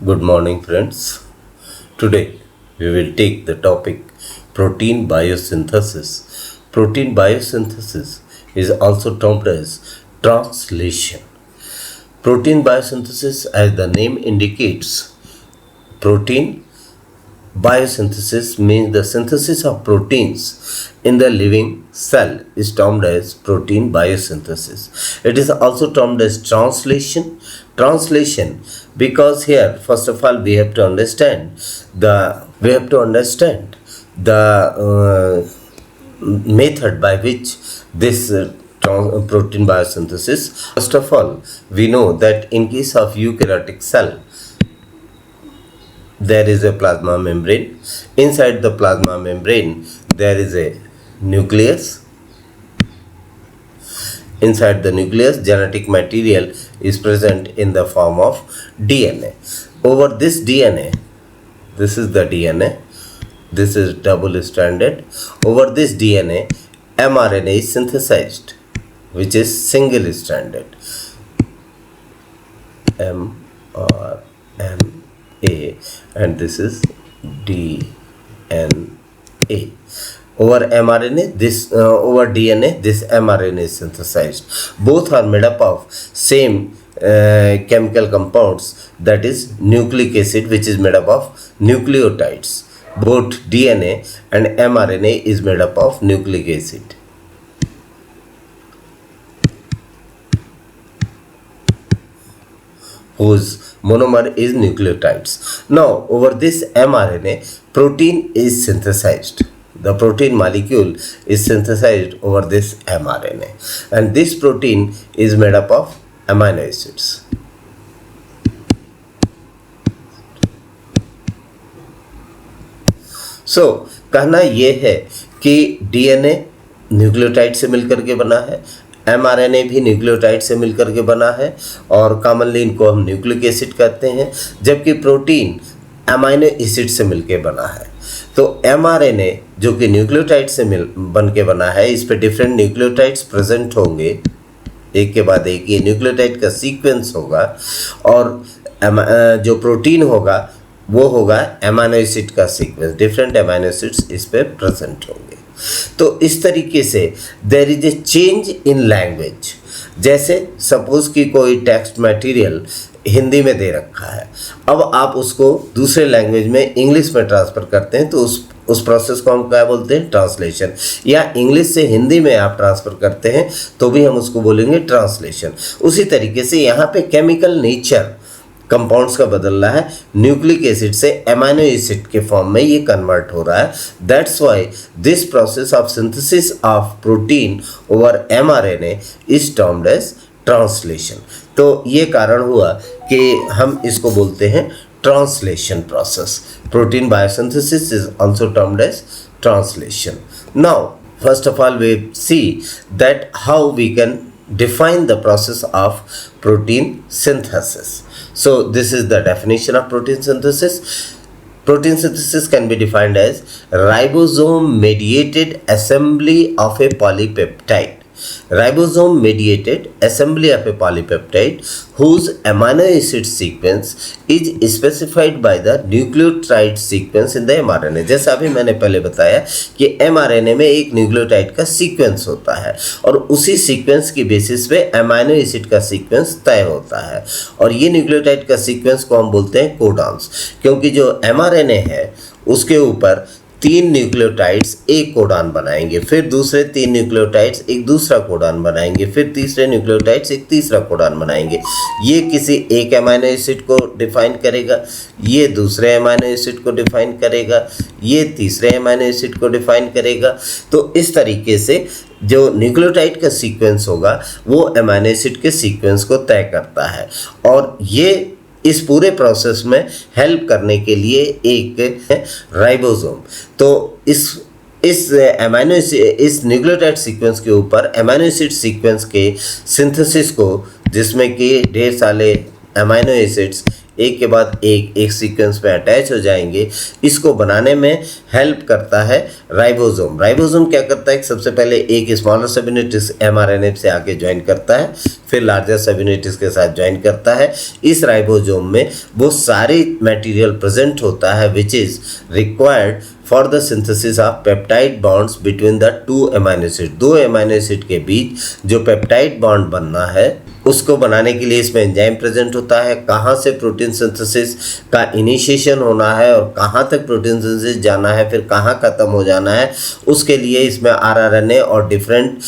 Good morning, friends. Today we will take the topic protein biosynthesis. Protein biosynthesis is also termed as translation. Protein biosynthesis, as the name indicates, protein biosynthesis means the synthesis of proteins in the living cell is termed as protein biosynthesis. It is also termed as translation. Translation, because here first of all we have to understand the method by which this protein biosynthesis. First of all, we know that in case of eukaryotic cell, there is a plasma membrane. Inside the plasma membrane, there is a nucleus. Inside the nucleus, genetic material is present in the form of DNA. Over this DNA, this is the DNA, this is double stranded. Over this DNA, mRNA is synthesized, which is single stranded. mRNA, and this is DNA. Over DNA, this mRNA is synthesized. Both are made up of same chemical compounds, that is nucleic acid, which is made up of nucleotides. Both DNA and mRNA is made up of nucleic acid. Whose monomer is nucleotides. Now, over this mRNA, protein is synthesized. The protein molecule is synthesized over this mRNA, and this protein is made up of amino acids. So, कहना ये है कि DNA nucleotide से मिलकर के बना है, mRNA भी न्यूक्लियोटाइड से मिलकर के बना है, और कॉमनली इनको हम न्यूक्लिक एसिड कहते हैं, जबकि प्रोटीन अमाइनो एसिड से मिलकर बना है. तो mRNA जो कि न्यूक्लियोटाइड से बन के बना है, इस पे डिफरेंट न्यूक्लियोटाइड्स प्रेजेंट होंगे, एक के बाद एक ये न्यूक्लियोटाइड का सीक्वेंस होगा, और जो प्रोटीन होगा वो होगा अमाइनो एसिड का सीक्वेंस. डिफरेंट अमाइनो एसिड्स इस पे प्रेजेंट होंगे. तो इस तरीके से there is a change in language. जैसे सपोज कि कोई टेक्स्ट मटेरियल हिंदी में दे रखा है, अब आप उसको दूसरे लैंग्वेज में इंग्लिश में ट्रांसफ़र करते हैं, तो उस प्रोसेस को हम क्या बोलते हैं? ट्रांसलेशन. या इंग्लिश से हिंदी में आप ट्रांसफ़र करते हैं तो भी हम उसको बोलेंगे ट्रांसलेशन. उसी तरीके से यहाँ पे केमिकल नेचर कंपाउंड्स का बदल रहा है, न्यूक्लिक एसिड से अमाइनो एसिड के फॉर्म में ये कन्वर्ट हो रहा है. That's why this process of synthesis of protein over mRNA is termed as translation. तो ये कारण हुआ कि हम इसको बोलते हैं translation process. Protein biosynthesis is also termed as translation. Now first of all we see that how we can define the process of protein synthesis. So this is the definition of protein synthesis. Protein synthesis can be defined as ribosome mediated assembly of a polypeptide. Ribosome mediated assembly of a polypeptide whose amino acid sequence is specified by the nucleotide sequence in the mRNA. जैसा अभी मैंने पहले बताया कि mRNA में एक nucleotide का sequence होता है, और उसी सीक्वेंस की बेसिस पे अमाइनो एसिड का सीक्वेंस तय होता है, और ये न्यूक्लियोटाइड का सीक्वेंस को हम बोलते हैं कोडॉन्स, क्योंकि जो mRNA है उसके ऊपर 3 न्यूक्लियोटाइड्स एक कोडॉन बनाएंगे, फिर दूसरे 3 न्यूक्लियोटाइड्स एक दूसरा कोडॉन बनाएंगे, फिर तीसरे न्यूक्लियोटाइड्स एक तीसरा कोडॉन बनाएंगे. ये किसी एक अमाइनो एसिड को डिफाइन करेगा, ये दूसरे अमाइनो एसिड को डिफाइन करेगा, ये तीसरे अमाइनो एसिड को डिफाइन करेगा. तो इस तरीके से जो न्यूक्लियोटाइड का सीक्वेंस होगा वो अमाइनो एसिड के सीक्वेंस को तय करता है, और ये इस पूरे प्रोसेस में हेल्प करने के लिए एक राइबोसोम. तो इस न्यूक्लियोटाइड सीक्वेंस के ऊपर अमाइनो एसिड सीक्वेंस के सिंथेसिस को, जिसमें कि ढेर सारे अमाइनो एसिड्स एक के बाद एक सीक्वेंस में अटैच हो जाएंगे, इसको बनाने में हेल्प करता है राइबोसोम। राइबोसोम क्या करता है, सबसे पहले एक स्मॉलर सब यूनिट इस mRNA से आके ज्वाइन करता है, फिर लार्जर सब यूनिट इसके साथ ज्वाइन करता है। इस राइबोसोम में वो सारी मटेरियल प्रेजेंट होता है which is required for the synthesis of peptide bonds between the two amino acid. दो अमाइनो एसिड के बीच जो पेप्टाइड बॉन्ड बनना है उसको बनाने के लिए इसमें एंजाइम प्रेजेंट होता है। कहाँ से प्रोटीन सिंथेसिस का इनिशिएशन होना है और कहाँ तक प्रोटीन सिंथेसिस जाना है, फिर कहाँ ख़त्म हो जाना है, उसके लिए इसमें rRNA और डिफरेंट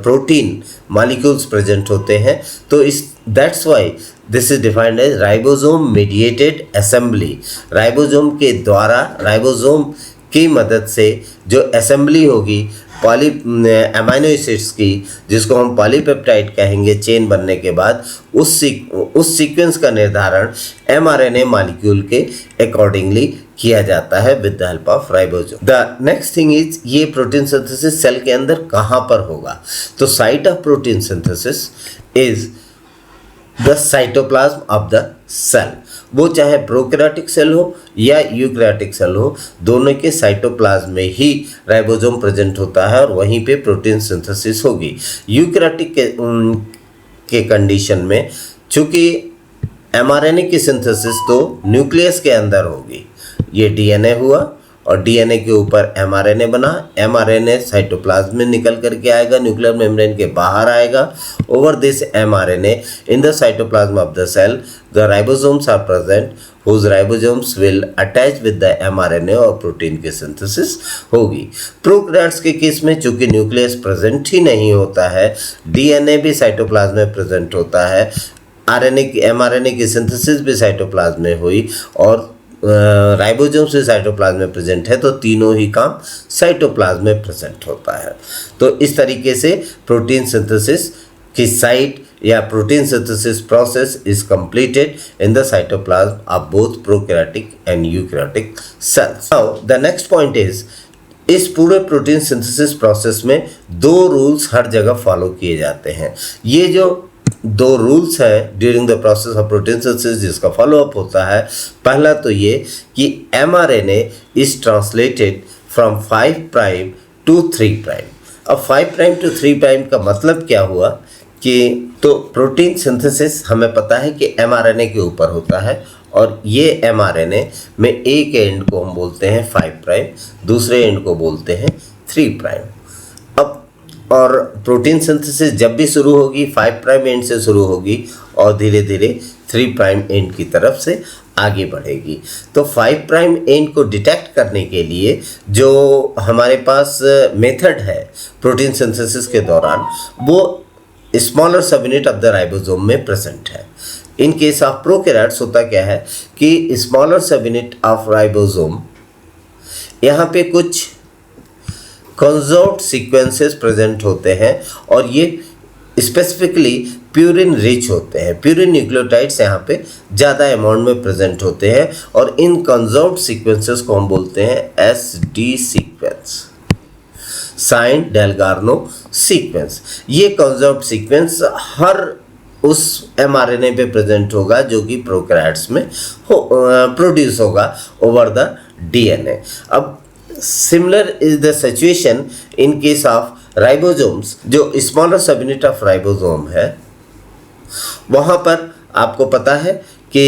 प्रोटीन मॉलिक्यूल्स प्रेजेंट होते हैं। तो इस that's why this is defined as ribosome mediated assembly. Ribosome के द्वारा, राइबोसोम की मदद से जो असेंबली होगी पॉली अमाइनो एसिड्स की, जिसको हम पॉलीपेप्टाइड कहेंगे चेन बनने के बाद, उस सीक्वेंस का निर्धारण mRNA मॉलिक्यूल के अकॉर्डिंगली किया जाता है with the help of ribosome. The next thing is, ये प्रोटीन सिंथेसिस सेल के अंदर कहाँ पर होगा? तो site of protein synthesis is the cytoplasm of the cell. वो चाहे प्रोकैरियोटिक सेल हो या यूकैरियोटिक सेल हो, दोनों के साइटोप्लाज्म में ही राइबोसोम प्रेजेंट होता है और वहीं पे प्रोटीन सिंथेसिस होगी। यूकैरियोटिक के कंडीशन में चूँकि mRNA की सिंथेसिस तो न्यूक्लियस के अंदर होगी, ये DNA हुआ और DNA के ऊपर mRNA बना, mRNA साइटोप्लाज्म में निकल करके आएगा, न्यूक्लियर मेम्ब्रेन के बाहर आएगा। Over this mRNA in the cytoplasm of the cell the ribosomes are present whose ribosomes will attach with the mRNA और प्रोटीन की सिंथेसिस होगी। प्रोकैरियोट्स के केस में चूंकि न्यूक्लियस प्रेजेंट ही नहीं होता है, DNA भी साइटोप्लाज्म में प्रेजेंट होता है, mRNA की सिंथेसिस भी साइटोप्लाज्म में हुई और राइबोसोम से साइटोप्लाज्म में प्रेजेंट है, तो तीनों ही काम साइटोप्लाज्म में प्रेजेंट होता है। तो इस तरीके से प्रोटीन सिंथेसिस की साइट या protein synthesis process is completed in the cytoplasm of both prokaryotic and eukaryotic cells. Now the next point is, इस पूरे प्रोटीन सिंथेसिस प्रोसेस में दो रूल्स हर जगह फॉलो किए जाते हैं। ये जो दो रूल्स है during the process of protein synthesis जिसका फॉलोअप होता है, पहला तो ये कि mRNA is translated from 5 prime to 3 prime. अब 5 प्राइम टू 3 प्राइम का मतलब क्या हुआ कि तो प्रोटीन सिंथेसिस हमें पता है कि mRNA के ऊपर होता है और ये mRNA में एक एंड को हम बोलते हैं 5 प्राइम, दूसरे एंड को बोलते हैं 3 प्राइम। अब और प्रोटीन सिंथेसिस जब भी शुरू होगी 5 प्राइम एंड से शुरू होगी और धीरे धीरे 3 प्राइम एंड की तरफ से आगे बढ़ेगी। तो 5 प्राइम एंड को डिटेक्ट करने के लिए जो हमारे पास मेथड है प्रोटीन सिंथेसिस के दौरान, वो smaller subunit of the ribosome में प्रेजेंट है। इन केस ऑफ प्रोकैरियोट्स होता क्या है कि smaller subunit of ribosome, यहाँ पे कुछ कंजर्व्ड सीक्वेंसेस प्रेजेंट होते हैं और ये स्पेसिफिकली प्यूरिन रिच होते हैं। प्यूरिन न्यूक्लियोटाइड्स यहाँ पे ज़्यादा अमाउंट में प्रेजेंट होते हैं और इन कंजर्व्ड सीक्वेंसेस को हम बोलते हैं SD sequence, Shine Dalgarno sequence. ये कंजर्व्ड सीक्वेंस हर उस mRNA पे प्रेजेंट होगा जो कि प्रोकैरियोट्स में प्रोड्यूस होगा ओवर द DNA। अब similar is the situation in case of ribosomes. जो smaller subunit of ribosome है वहाँ पर आपको पता है कि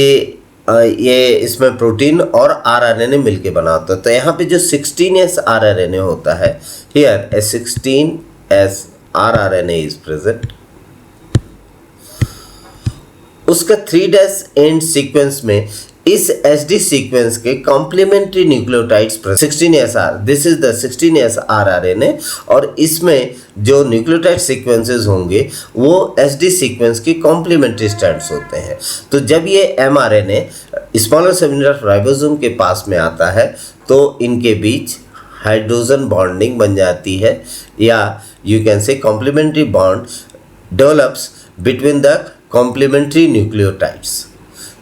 ये इसमें प्रोटीन और rRNA मिलके बना होता है। तो यहाँ पे जो 16S rRNA होता है, here a 16S rRNA is present, उसका 3' एंड सीक्वेंस में इस SD सीक्वेंस के complementary nucleotides 16SR, this is the 16SR RNA, और इसमें जो न्यूक्लियोटाइड सीक्वेंसेस होंगे वो SD सीक्वेंस की कॉम्प्लीमेंट्री स्ट्रैंड्स होते हैं। तो जब ये mRNA smaller subunit of ribosome के पास में आता है तो इनके बीच हाइड्रोजन बॉन्डिंग बन जाती है, या you can say complementary bond develops between the complementary nucleotides.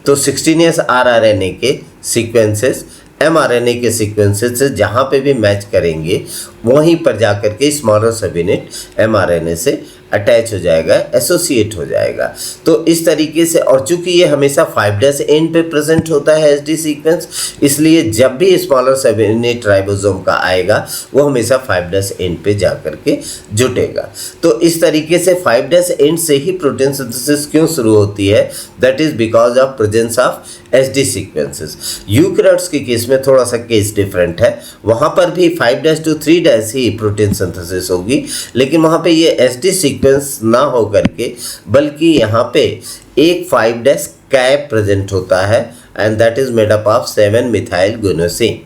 तो 16S rRNA के सीक्वेंसेस mRNA के सीक्वेंसेस से जहाँ पे भी मैच करेंगे वहीं पर जाकर के स्मॉलर सब यूनिट mRNA से अटैच हो जाएगा, एसोसिएट हो जाएगा। तो इस तरीके से, और चूंकि ये हमेशा 5' एंड पे प्रेजेंट होता है एसडी सीक्वेंस, इसलिए जब भी स्मॉलर सब यूनिट राइबोसोम का आएगा वो हमेशा 5' एंड पे जा करके जुटेगा। तो इस तरीके से 5' एंड से ही प्रोटीन सिंथेसिस क्यों शुरू होती है, that is because of presence of SD sequences. Eukaryotes के केस में थोड़ा सा केस डिफरेंट है, वहाँ पर भी 5' to 3' ही प्रोटीन सिंथेसिस होगी, लेकिन वहाँ पे ये एसडी सीक्वेंस ना हो करके बल्कि यहाँ पे एक 5' कैप प्रेजेंट होता है, and that is made up of 7-methyl guanosine।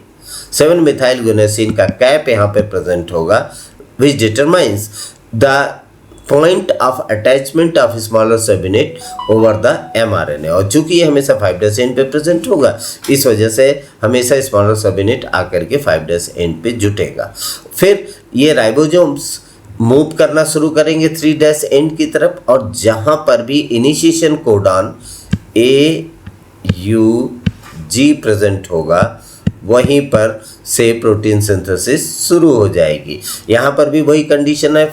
7-methyl guanosine का कैप यहाँ पे प्रेजेंट होगा, विच determines the point of attachment of smaller सब यूनिट ओवर द mRNA। और चूंकि ये हमेशा 5' एंड पे प्रेजेंट होगा, इस वजह से हमेशा स्मॉलर सब यूनिट आकर के 5' एंड पे जुटेगा। फिर ये राइबोसोम्स मूव करना शुरू करेंगे 3' एंड की तरफ, और जहाँ पर भी इनिशिएशन कोडॉन AUG प्रेजेंट होगा वहीं पर से प्रोटीन सिंथेसिस शुरू हो जाएगी। यहाँ पर भी वही कंडीशन है,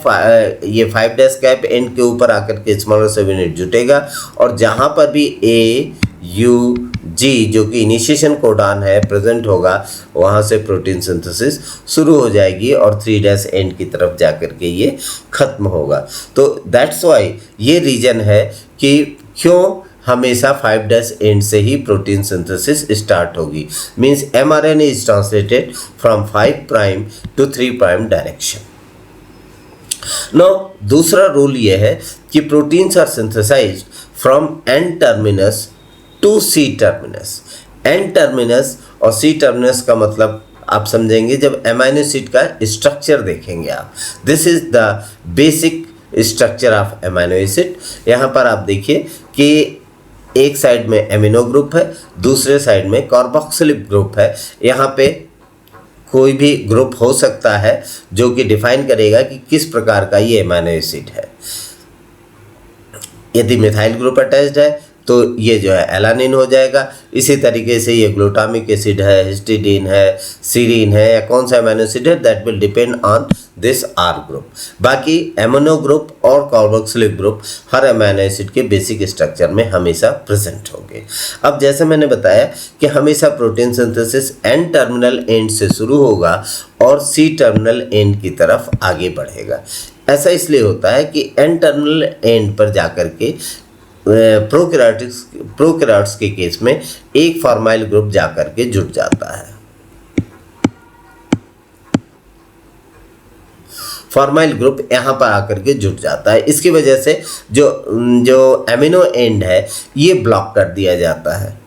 ये 5' कैप एंड के ऊपर आकर के स्मॉलर सब यूनिट जुटेगा, और जहाँ पर भी AUG जो कि इनिशिएशन कोडॉन है प्रेजेंट होगा, वहाँ से प्रोटीन सिंथेसिस शुरू हो जाएगी और 3' एंड की तरफ जाकर के ये खत्म होगा। तो दैट्स वाई ये रीजन है कि क्यों हमेशा 5' एंड से ही प्रोटीन सिंथेसिस स्टार्ट होगी। Means mRNA is translated from 5' to 3' direction. No दूसरा रूल ये है कि proteins are synthesized from N terminus to C terminus. N terminus और C टर्मिनस का मतलब आप समझेंगे जब अमीनो एसिड का स्ट्रक्चर देखेंगे आप। This is the basic structure of amino acid. यहाँ पर आप देखिए कि एक साइड में एमिनो ग्रुप है, दूसरे साइड में कार्बोक्सिलिक ग्रुप है। यहाँ पे कोई भी ग्रुप हो सकता है जो कि डिफाइन करेगा कि किस प्रकार का ये अमीनो एसिड है। यदि मिथाइल ग्रुप अटैच्ड है तो ये जो है एलानिन हो जाएगा। इसी तरीके से ये ग्लूटामिक एसिड है, हिस्टिडीन है, सीरीन है, या कौन सा अमीनो एसिड है, that will depend on this R group. बाकी एमिनो ग्रुप और कार्बोक्सिलिक ग्रुप हर अमीनो एसिड के बेसिक स्ट्रक्चर में हमेशा प्रेजेंट होंगे। अब जैसे मैंने बताया कि हमेशा protein synthesis N terminal end से शुरू होगा और सी टर्मिनल एंड की तरफ आगे बढ़ेगा। ऐसा इसलिए होता है कि एन टर्मिनल एंड पर जाकर के प्रोकैरियोट्स के केस में एक फॉर्माइल ग्रुप जाकर के जुट जाता है। फॉर्माइल ग्रुप यहाँ पर आकर के जुट जाता है। इसकी वजह से जो एमिनो एंड है ये ब्लॉक कर दिया जाता है।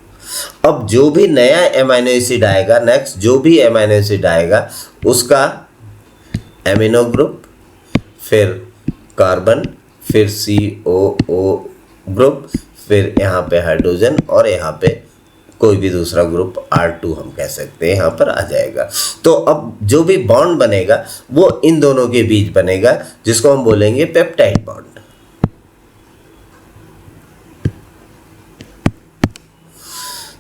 अब जो भी नया एमिनो एसिड आएगा, नेक्स्ट जो भी एमिनो एसिड आएगा उसका एमिनो ग्रुप, फिर कार्बन, फिर COO ग्रुप, फिर यहाँ पे हाइड्रोजन, और यहाँ पे कोई भी दूसरा ग्रुप R2 हम कह सकते हैं यहाँ पर आ जाएगा। तो अब जो भी बॉन्ड बनेगा वो इन दोनों के बीच बनेगा, जिसको हम बोलेंगे पेप्टाइड बॉन्ड।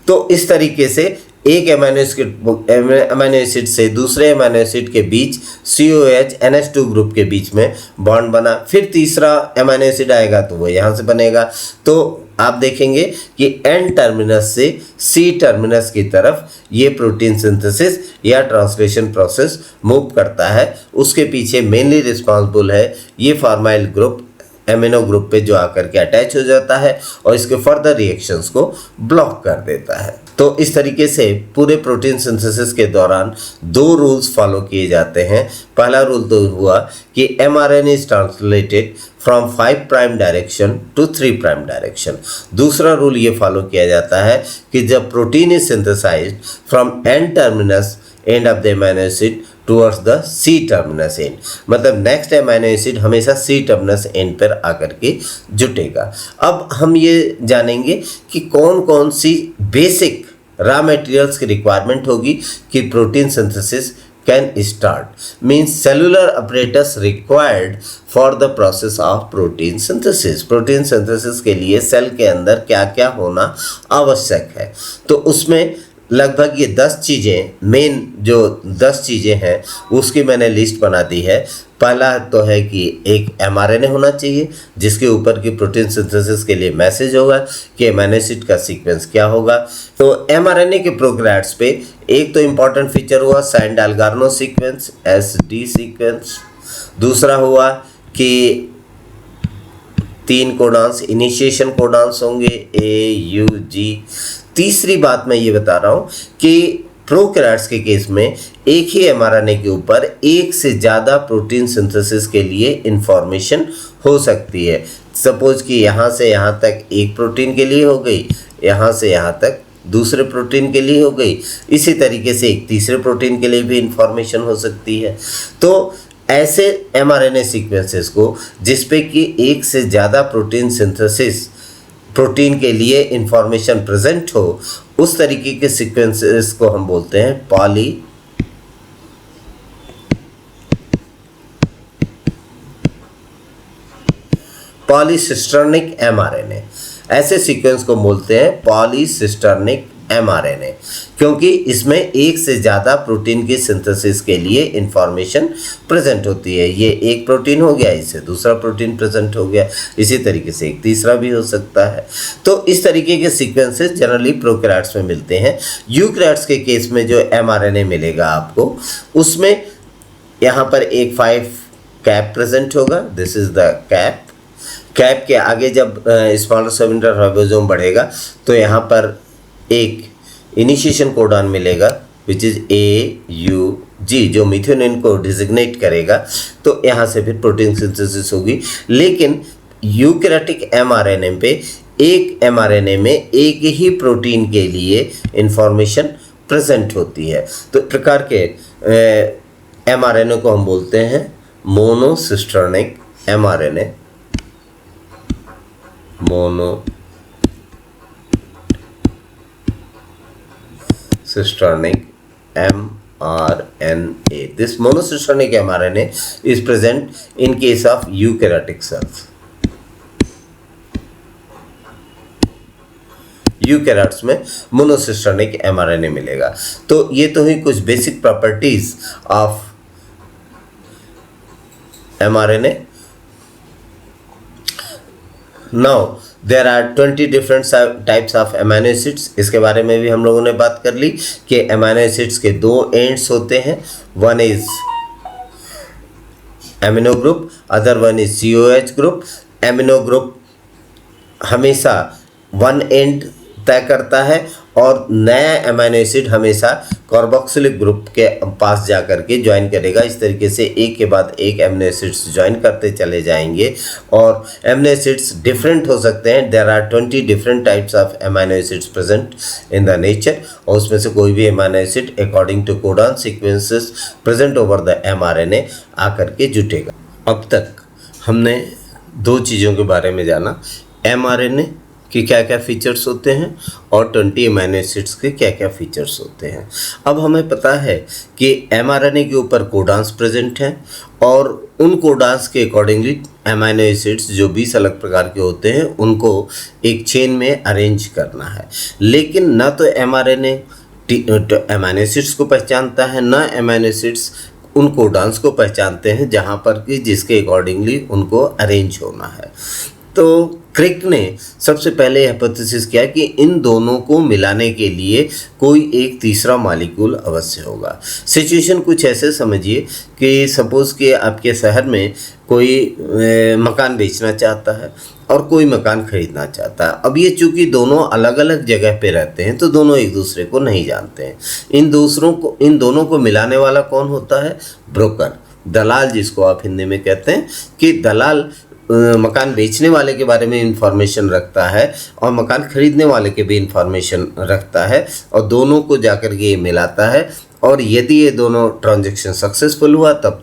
तो इस तरीके से एक अमीनो एसिड से दूसरे अमीनो एसिड के बीच COH NH2 ग्रुप के बीच में बॉन्ड बना, फिर तीसरा अमीनो एसिड आएगा तो वो यहाँ से बनेगा। तो आप देखेंगे कि N टर्मिनस से C टर्मिनस की तरफ ये प्रोटीन सिंथेसिस या ट्रांसलेशन प्रोसेस मूव करता है। उसके पीछे मेनली रिस्पॉन्सिबल है ये फॉर्माइल ग्रुप एमिनो ग्रुप पे जो आकर के अटैच हो जाता है और इसके फर्दर रिएक्शंस को ब्लॉक कर देता है। तो इस तरीके से पूरे प्रोटीन सिंथेसिस के दौरान दो रूल्स फॉलो किए जाते हैं। पहला रूल तो हुआ कि mRNA is translated from 5' direction to 3' direction. दूसरा रूल ये फॉलो किया जाता है कि जब protein is synthesized from N terminus end of the amino acid towards the C terminus end, मतलब नेक्स्ट अमीनो एसिड हमेशा C टर्मिनस एंड पर आकर के जुटेगा। अब हम ये जानेंगे कि कौन कौन सी बेसिक रॉ मटेरियल्स की रिक्वायरमेंट होगी कि protein synthesis can start. Means cellular apparatus required for the process of protein synthesis. Protein synthesis के लिए सेल के अंदर क्या क्या होना आवश्यक है, तो उसमें लगभग ये 10 चीज़ें, मेन जो 10 चीज़ें हैं उसकी मैंने लिस्ट बना दी है। पहला तो है कि एक mRNA होना चाहिए जिसके ऊपर की प्रोटीन सिंथेसिस के लिए मैसेज होगा कि अमीनो एसिड का सीक्वेंस क्या होगा। तो mRNA के प्रोकैरियोट्स पे एक तो इम्पॉर्टेंट फीचर हुआ सैन डालगार्नो सीक्वेंस, SD सीक्वेंस। दूसरा हुआ कि 3 कोडॉन्स, इनिशिएशन कोडॉन्स होंगे AUG। तीसरी बात मैं ये बता रहा हूँ कि प्रोकैरियोट्स के केस में एक ही mRNA के ऊपर एक से ज़्यादा प्रोटीन सिंथेसिस के लिए इंफॉर्मेशन हो सकती है। सपोज कि यहाँ से यहाँ तक एक प्रोटीन के लिए हो गई, यहाँ से यहाँ तक दूसरे प्रोटीन के लिए हो गई, इसी तरीके से एक तीसरे प्रोटीन के लिए भी इंफॉर्मेशन हो सकती है। तो ऐसे mRNA सीक्वेंसेस को जिस पे कि एक से ज़्यादा प्रोटीन सिंथेसिस, प्रोटीन के लिए इंफॉर्मेशन प्रेजेंट हो, उस तरीके के सीक्वेंसेस को हम बोलते हैं पॉलीसिस्टर्निक mRNA। ऐसे सीक्वेंस को बोलते हैं पॉलीसिस्टर्निक mRNA क्योंकि इसमें एक से ज़्यादा प्रोटीन की सिंथेसिस के लिए इंफॉर्मेशन प्रेजेंट होती है। ये एक प्रोटीन हो गया, इससे दूसरा प्रोटीन प्रेजेंट हो गया, इसी तरीके से एक तीसरा भी हो सकता है। तो इस तरीके के सीक्वेंसेस जनरली प्रोकैरियोट्स में मिलते हैं। यूकैरियोट्स के केस में जो mRNA मिलेगा आपको, उसमें यहाँ पर एक 5 कैप प्रेजेंट होगा। This is the cap. Cap के आगे जब स्मॉलर 7 राइबोसोम बढ़ेगा तो यहाँ पर एक इनिशिएशन कोडॉन मिलेगा विच इज़ AUG जो मिथ्योनिन को डिजिग्नेट करेगा। तो यहाँ से फिर प्रोटीन सिंथेसिस होगी। लेकिन यूकैरियोटिक mRNA पे एक mRNA में एक ही प्रोटीन के लिए इंफॉर्मेशन प्रेजेंट होती है। तो प्रकार के mRNA को हम बोलते हैं मोनोसिस्टर्निक mRNA। Monocisternic mRNA. This monocisternic mRNA is present in case of eukaryotic cells. Eukaryotes में मोनोसिस्टर्निक mRNA मिलेगा। तो ये तो ही कुछ basic properties of mRNA। Now there are 20 different types of amino acids। इसके बारे में भी हम लोगों ने बात कर ली कि amino acids के 2 एंड्स होते हैं। One is amino group, other one is COH group. Amino group हमेशा वन एंड तय करता है और नया अमीनो एसिड हमेशा कार्बोक्सिलिक ग्रुप के पास जा करके ज्वाइन करेगा। इस तरीके से एक के बाद एक अमीनो एसिड्स ज्वाइन करते चले जाएंगे और अमीनो एसिड्स डिफरेंट हो सकते हैं। There are 20 different types of amino acids present in the nature और उसमें से कोई भी amino acid according to codon sequences present over the mRNA आकर के जुटेगा। अब तक हमने 2 चीज़ों के बारे में जाना, mRNA कि क्या क्या फीचर्स होते हैं और 20 अमीनो एसिड्स के क्या क्या फीचर्स होते हैं। अब हमें पता है कि mRNA के ऊपर कोडॉन्स प्रेजेंट हैं और उन कोडॉन्स के अकॉर्डिंगली अमीनो एसिड्स जो 20 अलग प्रकार के होते हैं उनको एक चेन में अरेंज करना है। लेकिन ना तो mRNA अमीनो एसिड्स को पहचानता है, ना अमीनो एसिड्स उन कोडॉन्स को पहचानते हैं जहाँ पर कि जिसके अकॉर्डिंगली उनको अरेंज होना है। तो क्रिक ने सबसे पहले हाइपोथेसिस किया कि इन दोनों को मिलाने के लिए कोई एक तीसरा मॉलिक्यूल अवश्य होगा। सिचुएशन कुछ ऐसे समझिए कि सपोज़ कि आपके शहर में कोई मकान बेचना चाहता है और कोई मकान खरीदना चाहता है। अब ये चूँकि दोनों अलग अलग जगह पे रहते हैं तो दोनों एक दूसरे को नहीं जानते हैं। इन दोनों को मिलाने वाला कौन होता है? ब्रोकर, दलाल, जिसको आप हिंदी में कहते हैं कि दलाल मकान बेचने वाले के बारे में इंफॉर्मेशन रखता है और मकान खरीदने वाले के भी इंफॉर्मेशन रखता है और दोनों को जाकर के ये मिलाता है। और यदि ये दोनों ट्रांजैक्शन सक्सेसफुल हुआ तब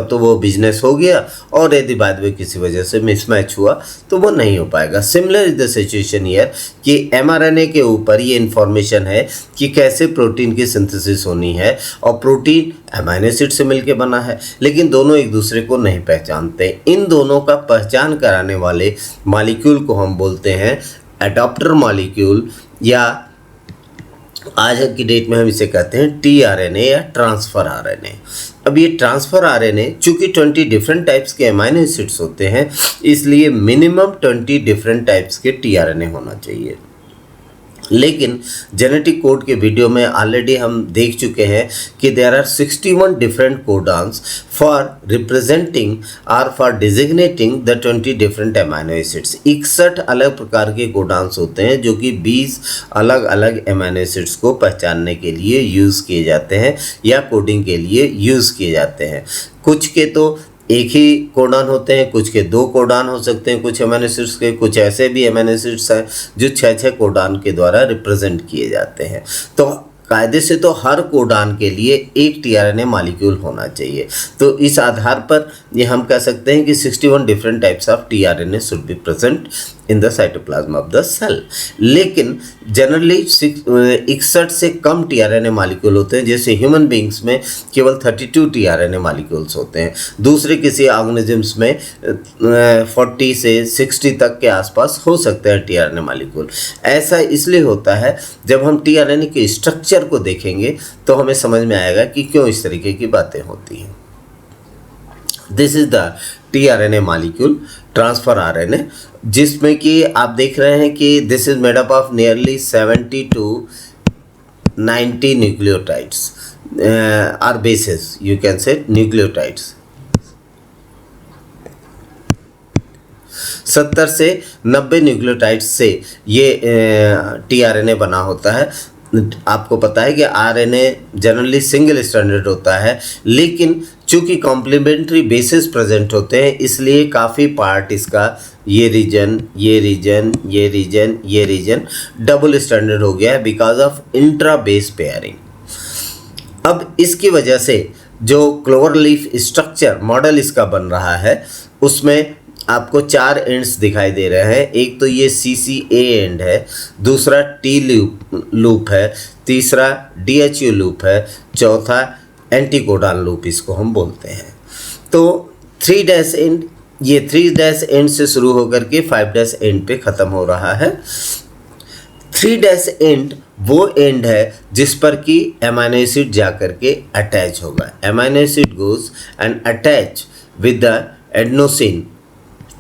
तो वो बिजनेस हो गया और यदि बाद में किसी वजह से मिसमैच हुआ तो वो नहीं हो पाएगा। Similar is the situation here कि mRNA के ऊपर ये इन्फॉर्मेशन है कि कैसे प्रोटीन की सिंथेसिस होनी है और प्रोटीन अमीनो एसिड से मिलकर बना है, लेकिन दोनों एक दूसरे को नहीं पहचानते। इन दोनों का पहचान कराने वाले मॉलिक्यूल को हम बोलते हैं एडॉप्टर मॉलिक्यूल या आज की डेट में हम इसे कहते हैं टीआरएनए या ट्रांसफर आरएनए। अब ये ट्रांसफर आरएनए चूंकि 20 डिफरेंट टाइप्स के अमीनो एसिड्स होते हैं, इसलिए मिनिमम 20 डिफरेंट टाइप्स के टीआरएनए होना चाहिए। लेकिन जेनेटिक कोड के वीडियो में ऑलरेडी हम देख चुके हैं कि there are 61 different codons for representing और for designating the 20 different amino acids. 61 अलग प्रकार के कोडान्स होते हैं जो कि 20 अलग अलग अमीनो एसिड्स को पहचानने के लिए यूज़ किए जाते हैं या कोडिंग के लिए यूज़ किए जाते हैं। कुछ के तो एक ही कोडान होते हैं, कुछ के 2 कोडान हो सकते हैं, कुछ अमीनो एसिड्स के, कुछ ऐसे भी अमीनो एसिड्स हैं जो 6 कोडान के द्वारा रिप्रेजेंट किए जाते हैं। तो कायदे से तो हर कोडान के लिए एक टीआरएनए मॉलिक्यूल होना चाहिए। तो इस आधार पर ये हम कह सकते हैं कि 61 different types of tRNA should be present in the cytoplasm of the cell. लेकिन जनरली 61 से कम टीआरएनए मॉलिक्यूल होते हैं। जैसे ह्यूमन बींग्स में केवल 32 टीआरएनए मॉलिक्यूल्स होते हैं, दूसरे किसी ऑर्गेनिजम्स में 40 से 60 तक के आसपास हो सकते हैं टीआरएनए मॉलिक्यूल। ऐसा इसलिए होता है, जब हम टीआरएनए के स्ट्रक्चर को देखेंगे तो हमें समझ में आएगा कि क्यों इस तरीके की बातें होती हैं। This is the tRNA molecule transfer RNA, जिसमें कि आप देख रहे हैं कि this is made up of nearly 70 to 90 nucleotides or bases, you can say nucleotides. 70 से 90 न्यूक्लियोटाइड्स से ये टीआरएनए बना होता है। आपको पता है कि आरएनए जनरली सिंगल स्ट्रैंडेड होता है, लेकिन चूंकि कॉम्प्लीमेंट्री बेसिस प्रेजेंट होते हैं इसलिए काफ़ी पार्ट इसका ये रीजन, ये रीजन, ये रीजन, ये रीजन डबल स्ट्रैंडेड हो गया है because of intra base pairing. अब इसकी वजह से जो क्लोवर लीफ स्ट्रक्चर मॉडल इसका बन रहा है उसमें आपको 4 एंड्स दिखाई दे रहे हैं। एक तो ये CCA एंड है, दूसरा T लूप है, तीसरा DHU लूप है, चौथा एंटीकोडान लूप इसको हम बोलते हैं। तो 3' एंड, ये 3' एंड से शुरू होकर के 5' एंड पे ख़त्म हो रहा है। 3' एंड वो एंड है जिस पर कि अमीनो एसिड जा कर के अटैच होगा। Amino acid goes and attach with the adenosine,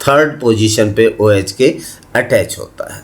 3rd position पे OH के अटैच होता है।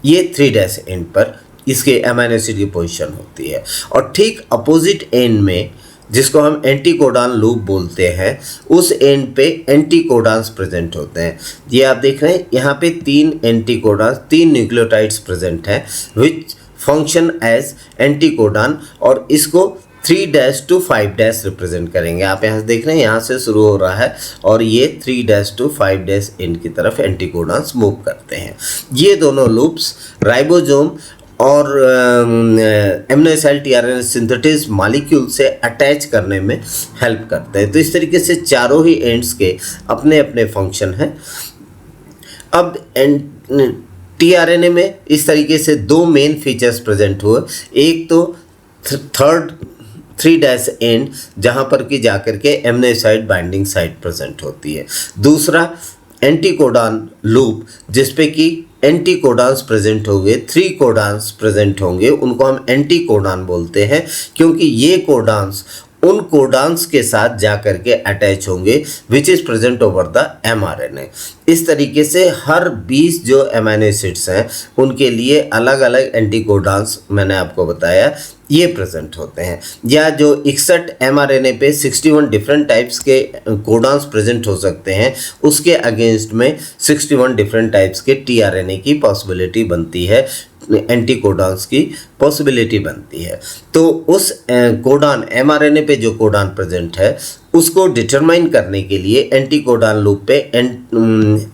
ये 3' एंड पर इसके अमीनो एसिड की पोजीशन होती है। और ठीक अपोजिट एंड में, जिसको हम एंटीकोडान लूप बोलते हैं, उस एंड पे एंटीकोडान्स प्रेजेंट होते हैं। ये आप देख रहे हैं यहाँ पे 3 एंटीकोडान्स, 3 न्यूक्लियोटाइड्स प्रेजेंट हैं विच फंक्शन एज एंटीकोडान, और इसको 3' to 5' रिप्रेजेंट करेंगे। आप यहाँ से देख रहे हैं, यहाँ से शुरू हो रहा है और ये 3' to 5' एंड की तरफ एंटीकोडान्स मूव करते हैं। ये दोनों लूप्स राइबोसोम और एमिनो टीआरएनए सिंथेटिक मॉलिक्यूल से अटैच करने में हेल्प करते हैं। तो इस तरीके से चारों ही एंड्स के अपने अपने फंक्शन हैं। अब टीआरएनए में इस तरीके से 2 मेन फीचर्स प्रेजेंट हुए। एक तो 3' एंड जहाँ पर कि जाकर के amino side binding site present होती है। दूसरा एंटीकोडान लूप जिस पे कि एंटीकोडान्स प्रेजेंट होंगे, 3 कोडान्स प्रेजेंट होंगे, उनको हम एंटीकोडान बोलते हैं क्योंकि ये कोडान्स उन कोडान्स के साथ जा कर के अटैच होंगे which is present over the mRNA। इस तरीके से हर 20 जो अमीनो एसिड्स हैं उनके लिए अलग अलग एंटीकोडान्स मैंने आपको बताया ये प्रेजेंट होते हैं। या जो 61 mRNA पे 61 डिफरेंट टाइप्स के कोडान्स प्रेजेंट हो सकते हैं, उसके अगेंस्ट में 61 डिफरेंट टाइप्स के टीआरएनए की पॉसिबिलिटी बनती है, एंटीकोडान्स की पॉसिबिलिटी बनती है। तो उस कोडान mRNA पे जो कोडान प्रेजेंट है उसको डिटरमाइन करने के लिए एंटीकोडान लूप पे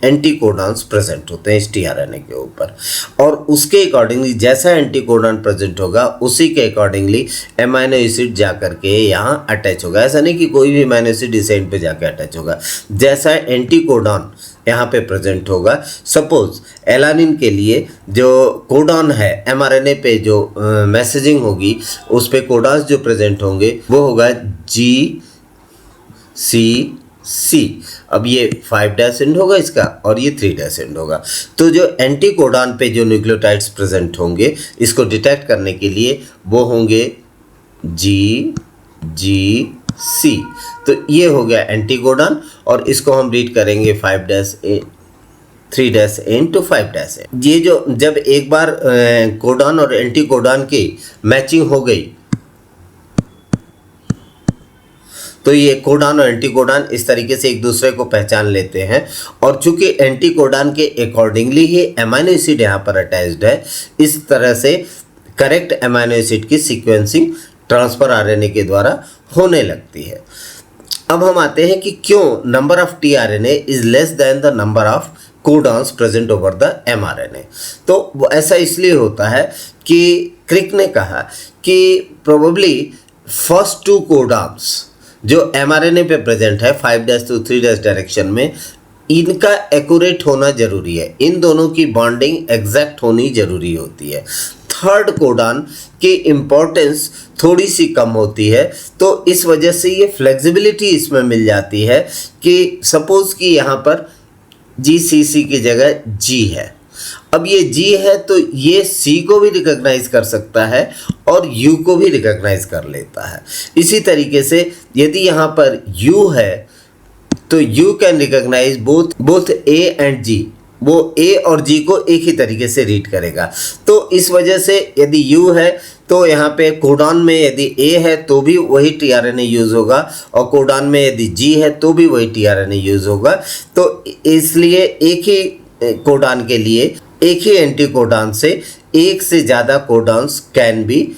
एंटीकोडान्स प्रेजेंट होते हैं इस टीआरएनए के ऊपर, और उसके अकॉर्डिंगली जैसा एंटीकोडान प्रेजेंट होगा उसी के अकॉर्डिंगली अमीनो एसिड जा करके यहाँ अटैच होगा। ऐसा नहीं कि कोई भी अमीनो एसिड इस एंड पे जाके अटैच होगा, जैसा एंटीकोडान यहाँ पे प्रेजेंट होगा। सपोज एलानिन के लिए जो कोडान है mRNA पे जो मैसेजिंग होगी उस पे कोडान्स जो प्रेजेंट होंगे वो होगा GCC, अब ये 5' एंड होगा इसका और ये 3' एंड होगा। तो जो एंटी कोडॉन पे जो न्यूक्लियोटाइड्स प्रेजेंट होंगे इसको डिटेक्ट करने के लिए वो होंगे G, G, C। तो ये हो गया एंटी कोडॉन और इसको हम रीड करेंगे 3' एंड टू 5' एंड। ये जो जब एक बार कोडॉन और एंटी कोडॉन की मैचिंग हो गई तो ये कोडॉन और एंटी कोडॉन इस तरीके से एक दूसरे को पहचान लेते हैं और चूंकि एंटी कोडॉन के अकॉर्डिंगली ही अमीनो एसिड यहाँ पर अटैच्ड है, इस तरह से करेक्ट अमीनो एसिड की सीक्वेंसिंग ट्रांसफर आरएनए के द्वारा होने लगती है। अब हम आते हैं कि क्यों number of tRNA is less than the number of codons present over the mRNA. तो वो ऐसा इसलिए होता है कि क्रिक ने कहा कि प्रोबेबली फर्स्ट 2 कोडॉन्स जो एमआरएनए पे प्रेजेंट है 5' to 3' डायरेक्शन में, इनका एक्यूरेट होना जरूरी है, इन दोनों की बॉन्डिंग एग्जैक्ट होनी जरूरी होती है। थर्ड कोडॉन की इम्पोर्टेंस थोड़ी सी कम होती है, तो इस वजह से ये फ्लेक्सिबिलिटी इसमें मिल जाती है कि सपोज कि यहाँ पर GCC की जगह G है। अब ये G है तो ये C को भी रिकॉग्नाइज कर सकता है और U को भी रिकॉग्नाइज कर लेता है। इसी तरीके से यदि यहाँ पर U है तो U can recognise both A and G, वो A और G को एक ही तरीके से रीड करेगा। तो इस वजह से यदि U है तो यहाँ पे कोडॉन में यदि A है तो भी वही टीआरएनए यूज़ होगा और कोडॉन में यदि G है तो भी वही टीआरएनए यूज़ होगा। तो इसलिए एक ही कोडॉन के लिए एक ही एंटी कोडॉन से एक से ज़्यादा कोडॉन्स कैन बी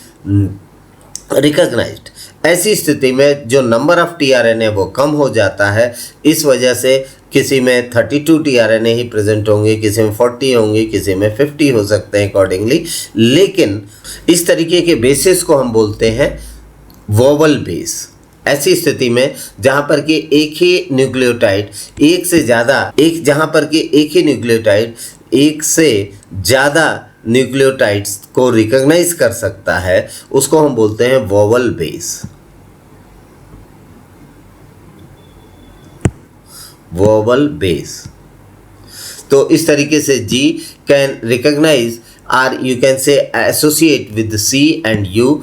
रिकॉग्नाइज्ड। ऐसी स्थिति में जो नंबर ऑफ टीआरएनए वो कम हो जाता है, इस वजह से किसी में 32 टीआरएनए ही प्रेजेंट होंगे, किसी में 40 होंगे, किसी में 50 हो सकते हैं अकॉर्डिंगली। लेकिन इस तरीके के बेसिस को हम बोलते हैं वोवल बेस। ऐसी स्थिति में जहाँ पर कि एक ही न्यूक्लियोटाइड एक से ज़्यादा न्यूक्लियोटाइड्स को रिकॉग्नाइज कर सकता है, उसको हम बोलते हैं वोवल बेस। Vowel base. तो इस तरीके से G can recognise or you can say associate with C and U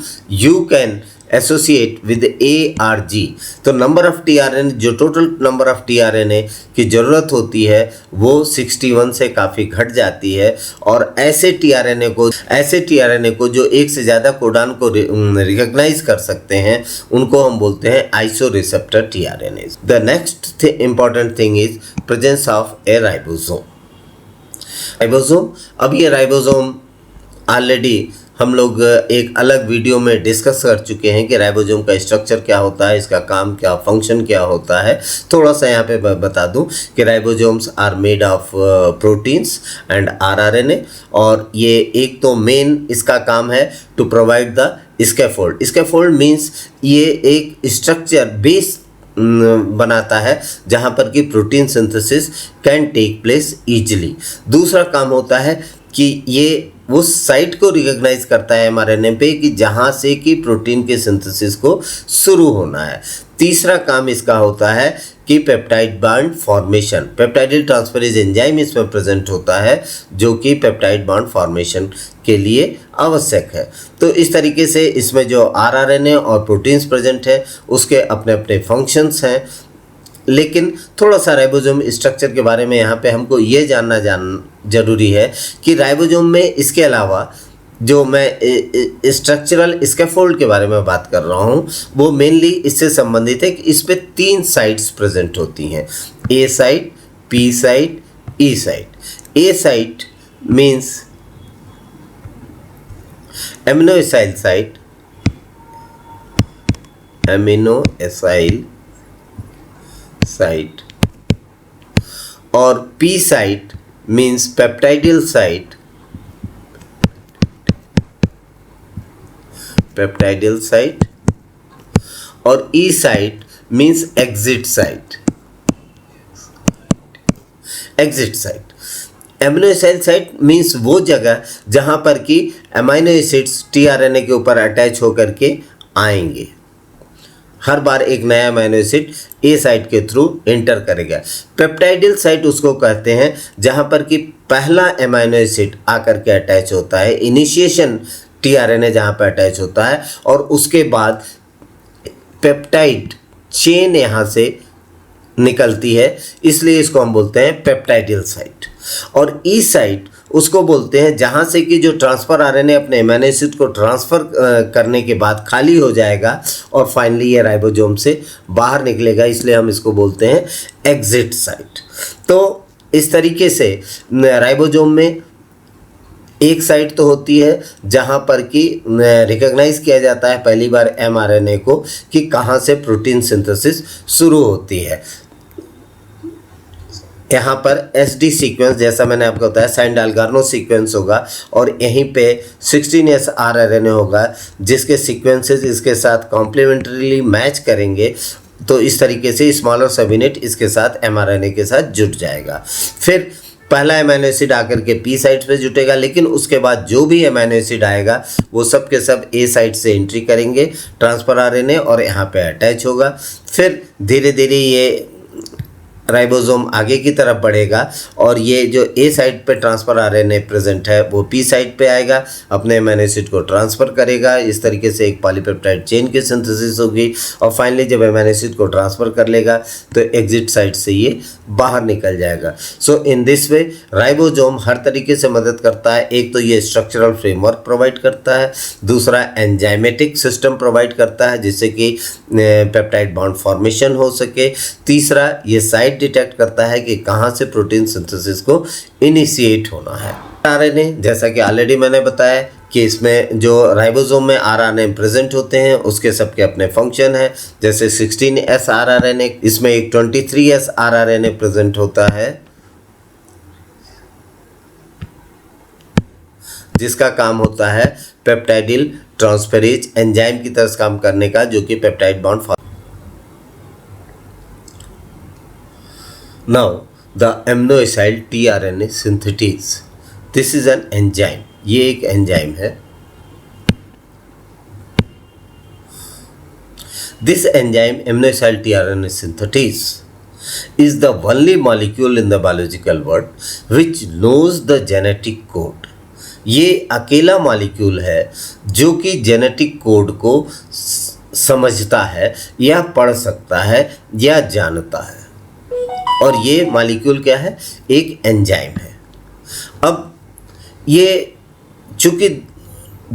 can associate with A or G। तो नंबर ऑफ टीआरएनए, जो टोटल नंबर ऑफ टीआरएनए की ज़रूरत होती है वो 61 से काफ़ी घट जाती है और ऐसे टीआरएनए को जो एक से ज़्यादा कोडॉन को रिकॉग्नाइज कर सकते हैं उनको हम बोलते हैं iso receptor tRNA. The next important thing is presence of A ribosome. अब ये राइबोसोम ऑलरेडी हम लोग एक अलग वीडियो में डिस्कस कर चुके हैं कि राइबोसोम का स्ट्रक्चर क्या होता है, इसका काम क्या, फंक्शन क्या होता है। थोड़ा सा यहाँ पे बता दूं कि ribosomes are made of proteins and rRNA, और ये एक तो मेन इसका काम है to provide the scaffold. Scaffold means ये एक स्ट्रक्चर बेस बनाता है जहाँ पर कि protein synthesis can take place easily. दूसरा काम होता है कि ये उस साइट को रिकॉग्नाइज करता है एमआरएनए पे कि जहाँ से कि प्रोटीन के सिंथेसिस को शुरू होना है। तीसरा काम इसका होता है कि peptide bond formation, peptidyl transferase enzyme इसमें प्रेजेंट होता है जो कि पेप्टाइड बॉन्ड फॉर्मेशन के लिए आवश्यक है। तो इस तरीके से इसमें जो आरआरएनए और प्रोटीन्स प्रेजेंट है उसके अपने अपने फंक्शंस हैं। लेकिन थोड़ा सा राइबोसोम स्ट्रक्चर के बारे में यहाँ पे हमको ये जानना जरूरी है कि राइबोसोम में इसके अलावा जो मैं स्ट्रक्चरल स्कैफोल्ड के बारे में बात कर रहा हूँ वो मेनली इससे संबंधित है कि इस पे 3 साइट्स प्रेजेंट होती हैं, A site, P site, E site. A site means aminoacyl site, aminoacyl site, और P site means peptidyl site, peptidyl site, और E site means exit site, exit site. Aminoacyl site means वो जगह जहां पर कि amino acids tRNA के ऊपर attach होकर के आएंगे। हर बार एक नया अमीनो एसिड ए साइट के थ्रू एंटर करेगा। पेप्टाइडिल साइट उसको कहते हैं जहां पर कि पहला अमीनो एसिड आकर के अटैच होता है, इनिशिएशन टीआरएनए जहां पर अटैच होता है, और उसके बाद पेप्टाइड चेन यहाँ से निकलती है, इसलिए इसको हम बोलते हैं पेप्टाइडिल साइट। और ई साइट उसको बोलते हैं जहाँ से कि जो ट्रांसफ़र आरएनए अपने अमीनो एसिड को ट्रांसफ़र करने के बाद खाली हो जाएगा और फाइनली ये राइबोसोम से बाहर निकलेगा, इसलिए हम इसको बोलते हैं एग्जिट साइट। तो इस तरीके से राइबोसोम में एक साइट तो होती है जहाँ पर कि रिकॉग्नाइज किया जाता है पहली बार एमआरएनए को कि कहाँ से प्रोटीन सिंथेसिस शुरू होती है। यहाँ पर एसडी सीक्वेंस, जैसा मैंने आपको बताया, साइन-डालगार्नो सीक्वेंस होगा और यहीं पे 16S आरआरएनए होगा जिसके सीक्वेंसेस इसके साथ कॉम्प्लीमेंट्रीली मैच करेंगे, तो इस तरीके से स्मॉलर सब यूनिट इसके साथ एमआरएनए के साथ जुट जाएगा। फिर पहला अमीनो एसिड आकर के पी साइट पे जुटेगा, लेकिन उसके बाद जो भी अमीनो एसिड आएगा वो सब के सब ए साइट से एंट्री करेंगे ट्रांसफर आरएनए और यहाँ पे अटैच होगा। फिर धीरे धीरे ये राइबोसोम आगे की तरफ बढ़ेगा और ये जो ए साइट पे ट्रांसफ़र आरएनए प्रेजेंट है वो पी साइट पे आएगा, अपने अमीनो एसिड को ट्रांसफ़र करेगा, इस तरीके से एक पॉलीपेप्टाइड चेन की सिंथेसिस होगी और फाइनली जब अमीनो एसिड को ट्रांसफ़र कर लेगा तो एग्जिट साइट से ये बाहर निकल जाएगा। सो इन दिस वे राइबोसोम हर तरीके से मदद करता है। एक तो ये स्ट्रक्चरल फ्रेमवर्क प्रोवाइड करता है, दूसरा एंजाइमेटिक सिस्टम प्रोवाइड करता है जिससे कि पेप्टाइड बॉन्ड फॉर्मेशन हो सके, तीसरा ये साइट डिटेक्ट करता है कि कहाँ से प्रोटीन सिंथेसिस को इनिशिएट होना है। आरएनए, जैसा कि ऑलरेडी मैंने बताया कि इसमें जो राइबोसोम में आरएनए प्रेजेंट होते हैं उसके सबके अपने फंक्शन है। जैसे 16S आरआरएनए, इसमें एक 23S आरआरएनए प्रेजेंट होता है जिसका काम होता है पेप्टाइडिल ट्रांसफेरेज एंजाइम की तरह काम करने का, जो कि peptide bond. Now the amino acyl tRNA synthetase, this is an enzyme, ये एक एंजाइम है। This enzyme amino acyl tRNA synthetase is the only molecule in the biological world which knows the genetic code। ये अकेला molecule है जो कि genetic code को समझता है या पढ़ सकता है या जानता है, और ये मॉलिक्यूल क्या है? एक एंजाइम है। अब ये चूँकि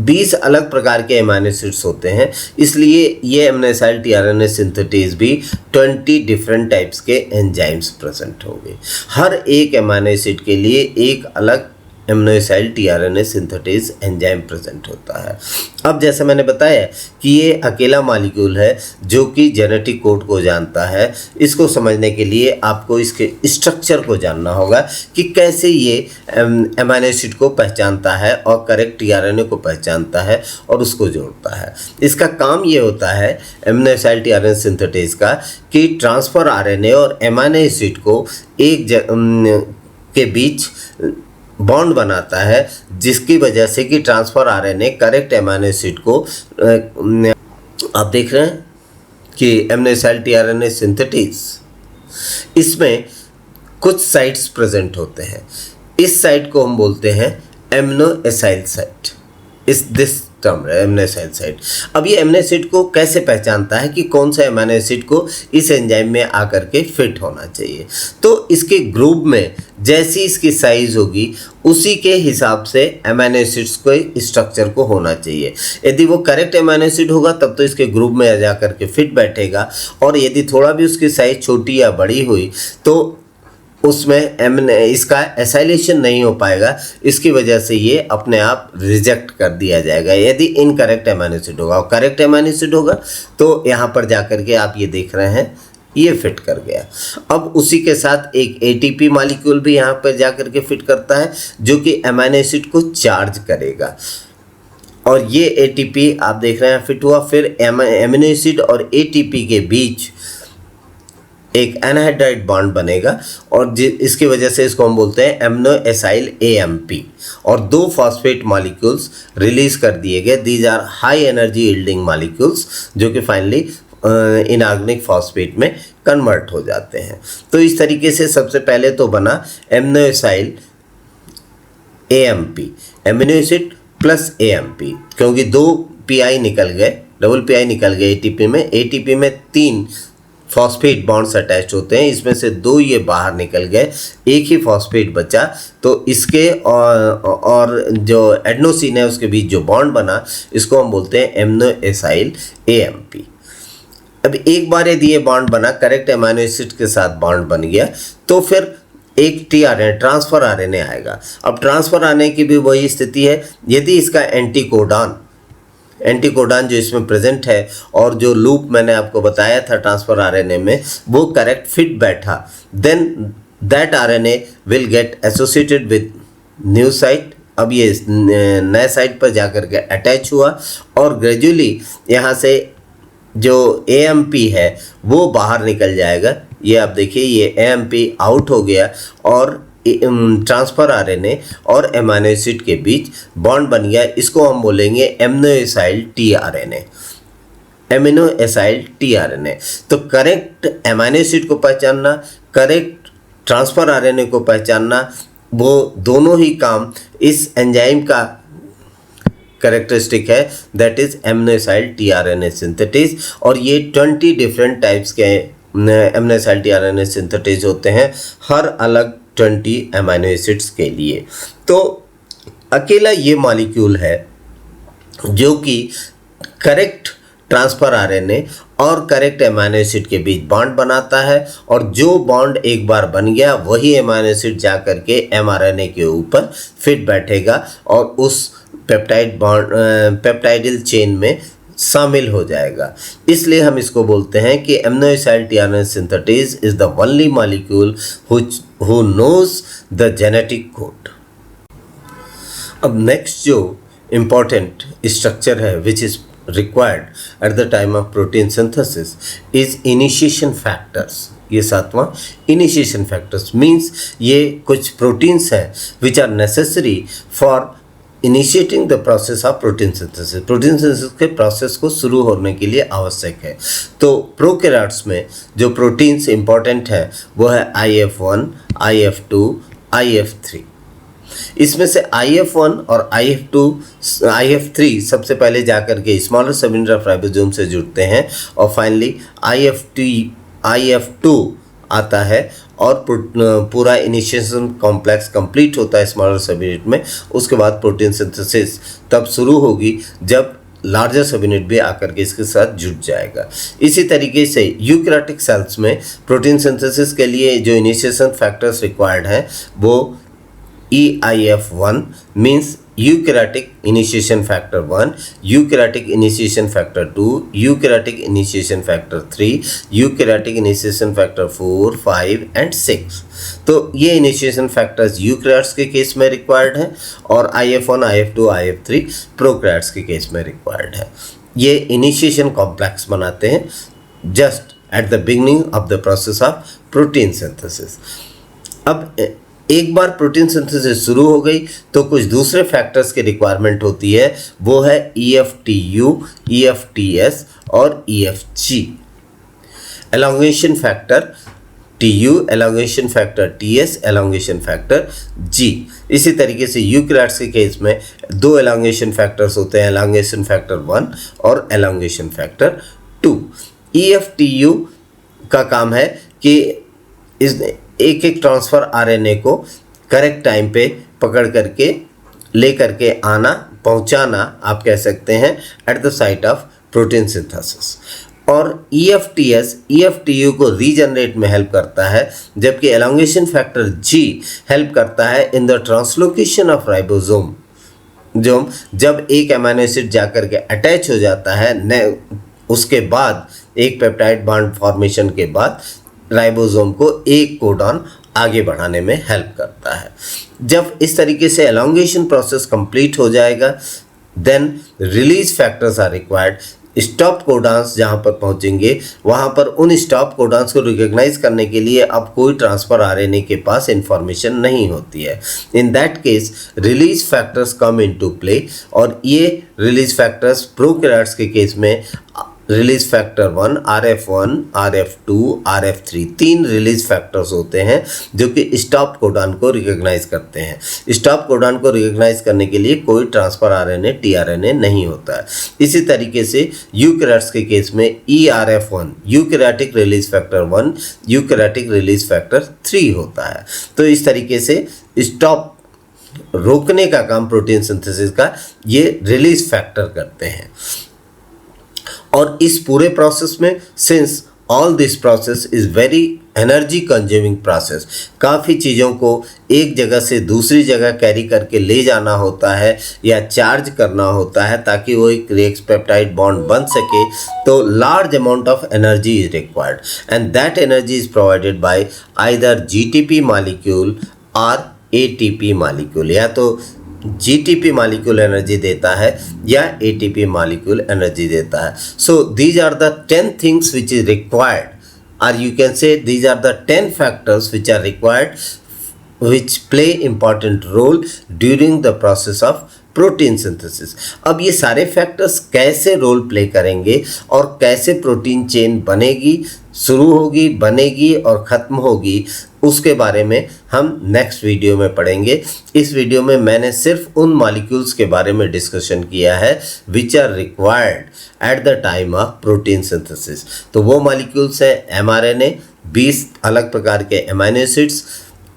20 अलग प्रकार के अमीनो एसिड्स होते हैं, इसलिए ये अमीनो एसिड टीआरएनए सिंथेटेज भी 20 डिफरेंट टाइप्स के एंजाइम्स प्रेजेंट होंगे। हर एक अमीनो एसिड के लिए एक अलग amino acid tRNA synthetase enzyme present होता है। अब जैसे मैंने बताया कि ये अकेला मॉलिक्यूल है जो कि जेनेटिक कोड को जानता है। इसको समझने के लिए आपको इसके स्ट्रक्चर को जानना होगा कि कैसे ये अमीनो एसिड को पहचानता है और करेक्ट टीआरएनए को पहचानता है और उसको जोड़ता है। इसका काम ये होता है अमीनो एसिड टीआरएनए सिंथेटेज का कि ट्रांसफ़र आरएनए और अमीनो एसिड को एक के बीच बॉन्ड बनाता है, जिसकी वजह से कि transfer RNA correct amino acid को आप देख रहे हैं कि अमीनो एसिड टीआरएनए सिंथेटेज, इसमें कुछ साइट्स प्रेजेंट होते हैं। इस साइट को हम बोलते हैं amino acyl site. This term है एमिनो एसाइल साइट। अब ये अमीनो एसिड को कैसे पहचानता है कि कौन सा अमीनो एसिड को इस एंजाइम में आकर के फिट होना चाहिए? तो इसके ग्रुप में जैसी इसकी साइज होगी उसी के हिसाब से अमीनो एसिड्स को स्ट्रक्चर को होना चाहिए। यदि वो करेक्ट अमीनो एसिड होगा तब तो इसके ग्रुप में जा कर के फिट बैठेगा, और यदि थोड़ा भी उसकी साइज छोटी या बड़ी हुई तो उसमें इसका एसाइलेशन नहीं हो पाएगा। इसकी वजह से ये अपने आप रिजेक्ट कर दिया जाएगा यदि इनकरेक्ट अमीनो एसिड होगा। और करेक्ट अमीनो एसिड होगा तो यहाँ पर जा कर के आप ये देख रहे हैं ये फिट कर गया। अब उसी के साथ एक एटीपी मॉलिक्यूल भी यहाँ पर जा कर के फिट करता है जो कि अमीनो एसिड को चार्ज करेगा, और ये एटीपी आप देख रहे हैं फिट हुआ। फिर अमीनो एसिड और एटीपी के बीच एक एनहाइड्राइड बॉन्ड बनेगा और इसकी वजह से इसको हम बोलते हैं एमिनो एसाइल AMP, और 2 फॉस्फेट मॉलिक्यूल्स रिलीज कर दिए गए। These are high energy yielding molecules जो कि फाइनली इनऑर्गेनिक फॉस्फेट में कन्वर्ट हो जाते हैं। तो इस तरीके से सबसे पहले तो बना amino acyl AMP, amino acid plus AMP, क्योंकि 2 PI निकल गए, डबल PI निकल गए ATP में। ATP में 3 फॉस्फेट बॉन्ड्स अटैच होते हैं, इसमें से 2 ये बाहर निकल गए, एक ही फॉस्फेट बचा, तो इसके और जो एडेनोसिन है उसके बीच जो बॉन्ड बना, इसको हम बोलते हैं एमिनो एसाइल AMP। अब एक बार यदि ये बॉन्ड बना, करेक्ट अमीनो एसिड के साथ बॉन्ड बन गया, तो फिर एक tRNA ट्रांसफर RNA आएगा। अब ट्रांसफर आने की भी वही स्थिति है, यदि इसका एंटीकोडान जो इसमें प्रेजेंट है और जो लूप मैंने आपको बताया था ट्रांसफर RNA में, वो करेक्ट फिट बैठा, then that RNA will get associated with new site. अब ये नए साइट पर जाकर के अटैच हुआ और ग्रेजुअली यहाँ से जो AMP है वो बाहर निकल जाएगा। ये आप देखिए, ये AMP आउट हो गया और ट्रांसफर RNA और एमिनो एसिड के बीच बॉन्ड बन गया। इसको हम बोलेंगे amino acyl tRNA, amino acyl tRNA। तो करेक्ट एमिनो एसिड को पहचानना, करेक्ट ट्रांसफर RNA को पहचानना, वो दोनों ही काम इस एंजाइम का कैरेक्टरिस्टिक है, that is amino acyl tRNA synthetase. और ये 20 डिफरेंट टाइप्स के एमिनो एसाइल tRNA सिंथेटिस होते हैं, हर अलग 20 अमीनो एसिड्स के लिए। तो अकेला ये मॉलिक्यूल है जो कि करेक्ट ट्रांसफर RNA और करेक्ट अमीनो एसिड के बीच बॉन्ड बनाता है, और जो बॉन्ड एक बार बन गया वही अमीनो एसिड जा करके mRNA के ऊपर फिट बैठेगा और उस पेप्टाइडिल चेन में शामिल हो जाएगा। इसलिए हम इसको बोलते हैं कि amino acyl tRNA synthetase is the only molecule who knows the genetic code. अब नेक्स्ट जो इम्पॉर्टेंट स्ट्रक्चर है which is required at the time of protein synthesis is initiation factors. ये 7वां इनिशिएशन फैक्टर्स मीन्स ये कुछ proteins हैं which are necessary for initiating the process of protein synthesis. Protein synthesis के process को शुरू होने के लिए आवश्यक है। तो प्रोकैरियोट्स में जो प्रोटीन्स इंपॉर्टेंट हैं वो है IF1, IF2, IF3। इसमें से IF1 और IF3 सबसे पहले जाकर के स्मॉलर सबयूनिट ऑफ राइबोसोम से जुड़ते हैं और फाइनली IF2 आता है और पूरा इनिशिएशन कॉम्प्लेक्स कंप्लीट होता है स्मॉलर सबयूनिट में। उसके बाद प्रोटीन सिंथेसिस तब शुरू होगी जब लार्जर सबयूनिट भी आकर के इसके साथ जुड़ जाएगा। इसी तरीके से यूकैरियोटिक सेल्स में प्रोटीन सिंथेसिस के लिए जो इनिशिएशन फैक्टर्स रिक्वायर्ड हैं वो EIF1 means eukaryotic initiation factor 1, eukaryotic initiation factor 2, eukaryotic initiation factor 3, eukaryotic initiation factor 4, 5 and 6। तो ये इनिशिएशन फैक्टर्स यूकैरियोट्स के केस में रिक्वायर्ड हैं और IF1, IF2, IF3 प्रोकैरियोट्स के केस में रिक्वायर्ड है। ये इनिशिएशन कॉम्प्लेक्स बनाते हैं just at the beginning of the process of protein synthesis. अब एक बार प्रोटीन सिंथेसिस शुरू हो गई तो कुछ दूसरे फैक्टर्स की रिक्वायरमेंट होती है, वो है EFTU, EFTS और EFG। Elongation factor TU, elongation factor TS, elongation factor G। इसी तरीके से यूकैरियोट्स के केस में 2 एलोंगेशन फैक्टर्स होते हैं, एलोंगेशन फैक्टर 1 और एलोंगेशन फैक्टर 2। EFTU का काम है कि इस एक ट्रांसफर RNA को करेक्ट टाइम पे पकड़ करके ले करके आना, पहुंचाना आप कह सकते हैं at the site of protein synthesis. और EFTU को रीजनरेट में हेल्प करता है, जबकि एलोंगेशन फैक्टर G हेल्प करता है in the translocation of ribosome. जब एक अमीनो एसिड जाकर के अटैच हो जाता है उसके बाद एक पेप्टाइड बॉन्ड फॉर्मेशन के बाद राइबोसोम को एक कोडॉन आगे बढ़ाने में हेल्प करता है। जब इस तरीके से एलोंगेशन प्रोसेस कंप्लीट हो जाएगा then release factors are required. Stop codons जहाँ पर पहुँचेंगे वहाँ पर उन स्टॉप कोडॉन्स को रिकॉग्नाइज करने के लिए अब कोई ट्रांसफर RNA के पास इंफॉर्मेशन नहीं होती है। In that case release factors come into play, और ये रिलीज फैक्टर्स प्रोकैरियोट्स के केस में release factor 1, RF1, RF2, RF3, 3 release factors होते हैं जो कि स्टॉप कोडॉन को रिकॉग्नाइज करते हैं। स्टॉप कोडॉन को रिकॉग्नाइज करने के लिए कोई ट्रांसफर आरएनए टीआरएनए नहीं होता है। इसी तरीके से यूकैरियोट्स के केस में ERF1 eukaryotic release factor 1, eukaryotic release factor 3 होता है। तो इस तरीके से स्टॉप रोकने का काम प्रोटीन सिंथेसिस का ये रिलीज फैक्टर करते हैं। और इस पूरे प्रोसेस में, since all this process is very energy consuming process, काफ़ी चीज़ों को एक जगह से दूसरी जगह कैरी करके ले जाना होता है या चार्ज करना होता है ताकि वो एक रिएक्स पेप्टाइड बॉन्ड बन सके, तो large amount of energy is required and that energy is provided by either GTP molecule और ATP मॉलिक्यूल। या तो GTP मॉलिक्यूल एनर्जी देता है या ATP मॉलिक्यूल एनर्जी देता है। So these are the 10 things which is required, or you can say these are the 10 factors which are required, which play important role during the process of protein synthesis. अब ये सारे factors कैसे role play करेंगे और कैसे protein chain बनेगी, शुरू होगी, बनेगी और ख़त्म होगी, उसके बारे में हम नेक्स्ट वीडियो में पढ़ेंगे। इस वीडियो में मैंने सिर्फ उन मॉलिक्यूल्स के बारे में डिस्कशन किया है which are required at the time of protein synthesis. तो वो मॉलिक्यूल्स हैं mRNA, 20 अलग प्रकार के अमीनो एसिड्स,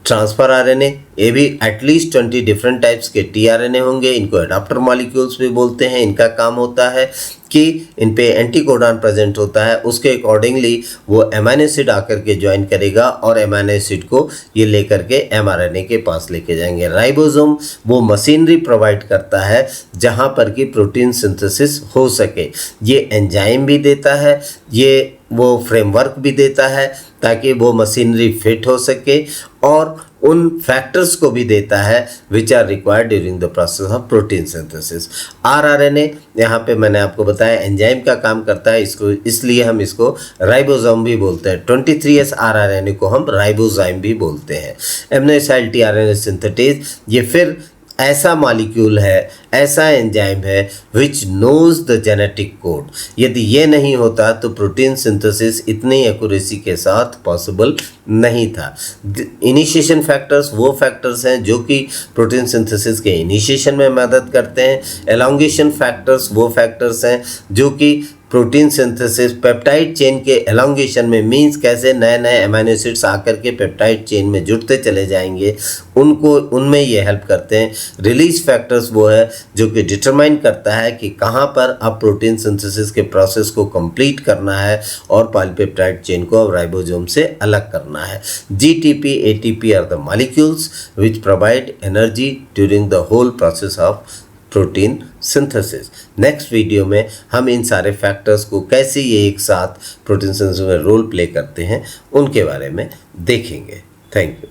ट्रांसफर आरएनए, ये भी एटलीस्ट 20 डिफरेंट टाइप्स के टीआरएनए होंगे। इनको एडाप्टर मॉलिक्यूल्स भी बोलते हैं। इनका काम होता है कि इन पे एंटीकोडॉन प्रेजेंट होता है, उसके अकॉर्डिंगली वो अमीनो एसिड आकर के ज्वाइन करेगा और अमीनो एसिड को ये लेकर के एमआरएनए के पास लेके जाएंगे। राइबोसोम वो मशीनरी प्रोवाइड करता है जहाँ पर कि प्रोटीन सिंथेसिस हो सके। ये एंजाइम भी देता है, ये वो फ्रेमवर्क भी देता है ताकि वो मशीनरी फिट हो सके, और उन फैक्टर्स को भी देता है which are required during the process of protein synthesis. RRNA यहाँ पे मैंने आपको बताया एंजाइम का काम करता है, इसको इसलिए हम इसको राइबोसोम भी बोलते हैं। 23S आरआरएनए को हम राइबोजाइम भी बोलते हैं। एमिनो एसिड टीआरएनए सिंथेटेज ये फिर ऐसा मॉलिक्यूल है, ऐसा एंजाइम है which knows the genetic code. यदि ये नहीं होता तो प्रोटीन सिंथेसिस इतनी एक्यूरेसी के साथ पॉसिबल नहीं था। इनिशिएशन फैक्टर्स वो फैक्टर्स हैं जो कि प्रोटीन सिंथेसिस के इनिशिएशन में मदद करते हैं। एलोंगेशन फैक्टर्स वो फैक्टर्स हैं जो कि प्रोटीन सिंथेसिस पेप्टाइड चेन के एलोंगेशन में, मींस कैसे नए नए अमीनो एसिड्स आकर के पेप्टाइड चेन में जुड़ते चले जाएंगे, उनमें ये हेल्प करते हैं। रिलीज फैक्टर्स वो है जो कि डिटरमाइन करता है कि कहाँ पर अब प्रोटीन सिंथेसिस के प्रोसेस को कंप्लीट करना है और पॉलीपेप्टाइड चेन को अब राइबोसोम से अलग करना है। GTP, ATP are the molecules which provide energy during the whole process of protein synthesis. Next video में हम इन सारे फैक्टर्स को कैसे ये एक साथ प्रोटीन सिंथेसिस में रोल प्ले करते हैं उनके बारे में देखेंगे। Thank you.